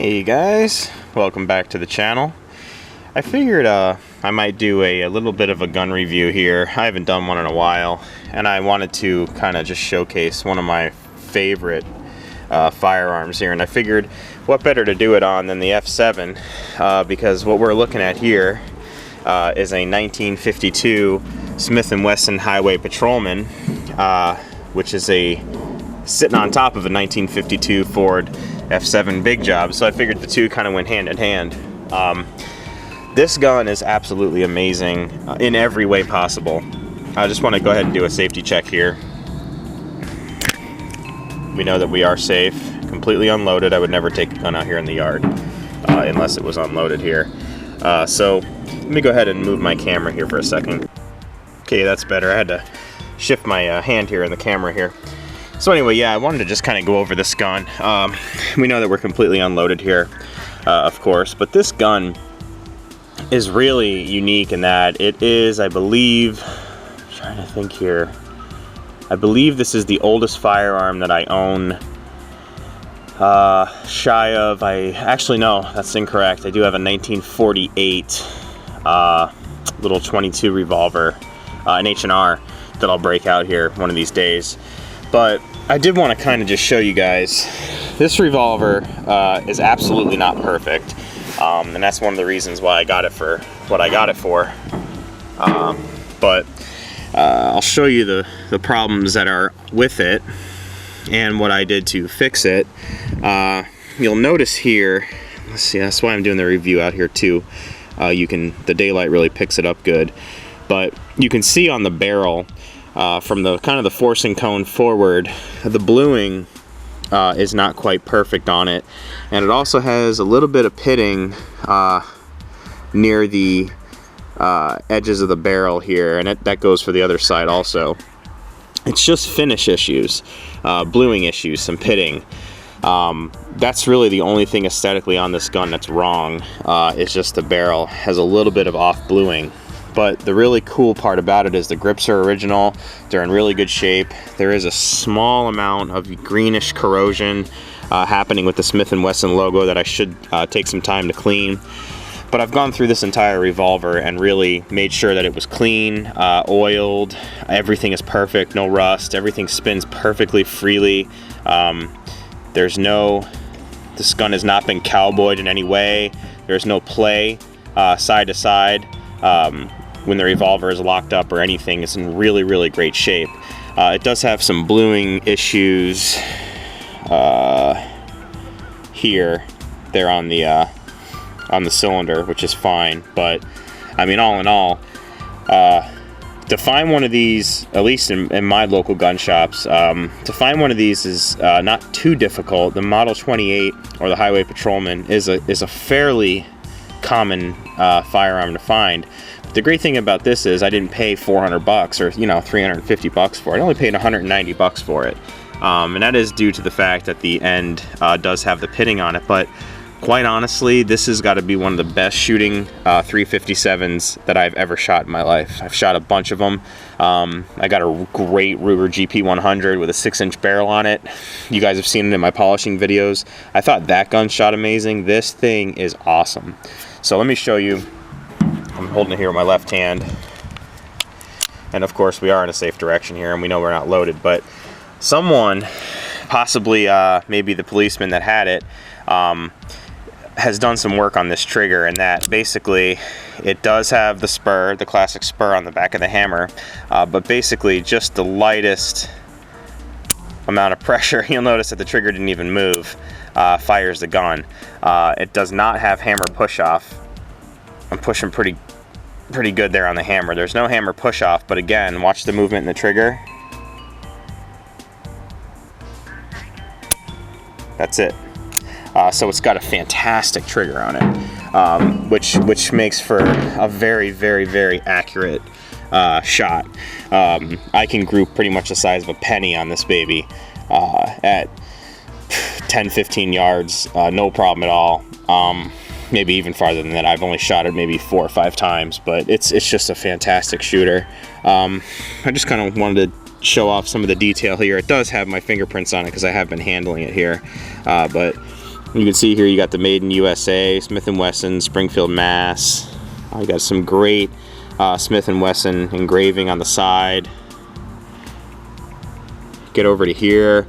Hey guys, welcome back to the channel. I figured I might do a little bit of a gun review here. I haven't done one in a while, and I wanted to kind of just showcase one of my favorite firearms here, and I figured what better to do it on than the F7 because what we're looking at here is a 1952 Smith & Wesson Highway Patrolman, which is sitting on top of a 1952 Ford F7 Big Job, so I figured the two kind of went hand in hand. This gun is absolutely amazing in every way possible. I just want to go ahead and do a safety check here. We know that we are safe, completely unloaded. I would never take a gun out here in the yard unless it was unloaded here. So let me go ahead and move my camera here for a second. Okay, that's better. I had to shift my hand here in the camera here. So anyway, yeah, I wanted to just kind of go over this gun. We know that we're completely unloaded here, of course, but this gun is really unique in that it is, I believe, I'm trying to think here, I believe this is the oldest firearm that I own. Shy of, actually no, that's incorrect. I do have a 1948 little 22 revolver, an H&R, that I'll break out here one of these days. But I did want to kind of just show you guys, this revolver is absolutely not perfect, and that's one of the reasons why I got it for what I got it for. But I'll show you the problems that are with it and what I did to fix it. You'll notice here, let's see, that's why I'm doing the review out here too. The daylight really picks it up good, but you can see on the barrel, from the kind of the forcing cone forward, the bluing is not quite perfect on it, and it also has a little bit of pitting near the edges of the barrel here, and that goes for the other side also. It's just finish issues, bluing issues, some pitting. That's really the only thing aesthetically on this gun that's wrong. It's just the barrel has a little bit of off bluing. But the really cool part about it is the grips are original. They're in really good shape. There is a small amount of greenish corrosion happening with the Smith & Wesson logo that I should take some time to clean. But I've gone through this entire revolver and really made sure that it was clean, oiled. Everything is perfect, no rust. Everything spins perfectly freely. This gun has not been cowboyed in any way. There's no play side to side. When the revolver is locked up or anything, it's in really, really great shape. It does have some bluing issues here, there on the cylinder, which is fine. But I mean, all in all, to find one of these, at least in my local gun shops, to find one of these is not too difficult. The Model 28 or the Highway Patrolman is a fairly common firearm to find. The great thing about this is I didn't pay $400 or 350 bucks for it. I only paid 190 bucks for it, and that is due to the fact that the end does have the pitting on it. But quite honestly, this has got to be one of the best shooting 357s that I've ever shot in my life. I've shot a bunch of them. I got a great Ruger GP100 with a 6-inch barrel on it. You guys have seen it in my polishing videos. I thought that gun shot amazing. This thing is awesome. So let me show you. I'm holding it here with my left hand, and of course we are in a safe direction here, and we know we're not loaded, but someone, possibly maybe the policeman that had it, has done some work on this trigger, and that basically it does have the spur, the classic spur on the back of the hammer, but basically just the lightest amount of pressure, you'll notice that the trigger didn't even move, fires the gun. It does not have hammer push-off. I'm pushing pretty good there on the hammer. There's no hammer push-off, but again, watch the movement in the trigger. That's it. So it's got a fantastic trigger on it, which makes for a very, very, very accurate shot. I can group pretty much the size of a penny on this baby at 10-15 yards, no problem at all. Maybe even farther than that. I've only shot it maybe 4 or 5 times, but it's just a fantastic shooter. I just kind of wanted to show off some of the detail here. It does have my fingerprints on it because I have been handling it here, but You can see here you got the Made in USA, Smith & Wesson, Springfield, Mass. You got some great Smith & Wesson engraving on the side. Get over to here,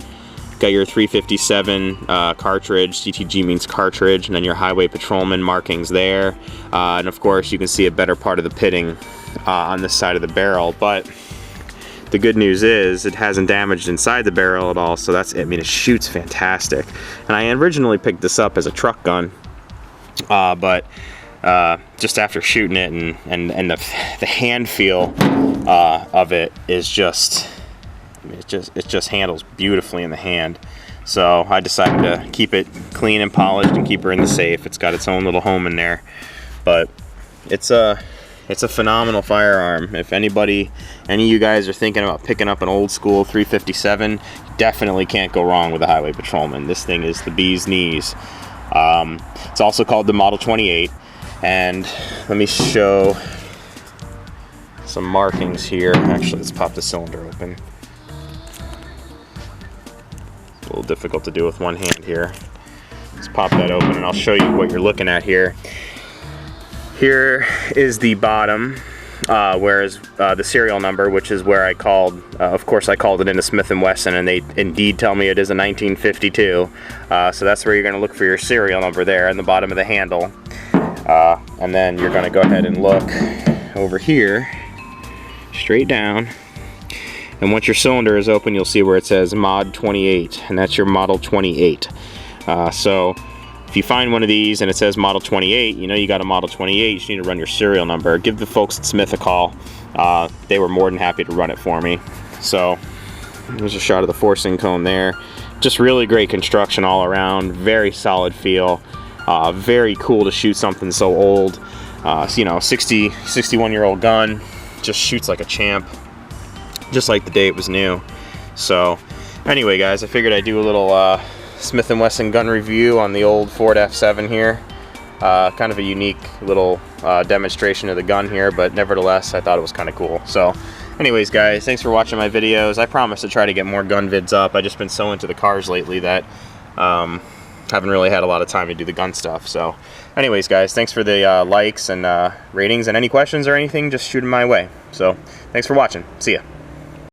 got your 357 cartridge, CTG means cartridge, and then your Highway Patrolman markings there. And of course you can see a better part of the pitting on this side of the barrel, but the good news is it hasn't damaged inside the barrel at all, so that's, I mean, it shoots fantastic. And I originally picked this up as a truck gun, but just after shooting it and the hand feel of it is just, I mean, it just handles beautifully in the hand. So I decided to keep it clean and polished and keep her in the safe. It's got its own little home in there, but it's a phenomenal firearm. If any of you guys are thinking about picking up an old school 357, definitely can't go wrong with a Highway Patrolman. This thing is the bee's knees. It's also called the Model 28, and let me show some markings here. Actually, let's pop the cylinder open. A little difficult to do with one hand here. Let's pop that open and I'll show you what you're looking at here. Here is the bottom, whereas the serial number, which is where I called, of course I called it into Smith & Wesson, and they indeed tell me it is a 1952. So that's where you're going to look for your serial number there in the bottom of the handle. And then you're going to go ahead and look over here, straight down. And once your cylinder is open, you'll see where it says Mod 28, and that's your Model 28. So if you find one of these and it says Model 28, you know you got a Model 28, you just need to run your serial number. Give the folks at Smith a call. They were more than happy to run it for me. So there's a shot of the forcing cone there. Just really great construction all around, very solid feel. Very cool to shoot something so old. You know, 61-year-old gun, just shoots like a champ, just like the day it was new. So anyway guys, I figured I'd do a little Smith & Wesson gun review on the old Ford F7 here. Kind of a unique little demonstration of the gun here, but nevertheless I thought it was kind of cool. So anyways guys, thanks for watching my videos. I promise to try to get more gun vids up. I've just been so into the cars lately that haven't really had a lot of time to do the gun stuff. So anyways guys, thanks for the likes and ratings, and any questions or anything, just shoot them my way. So thanks for watching. See ya.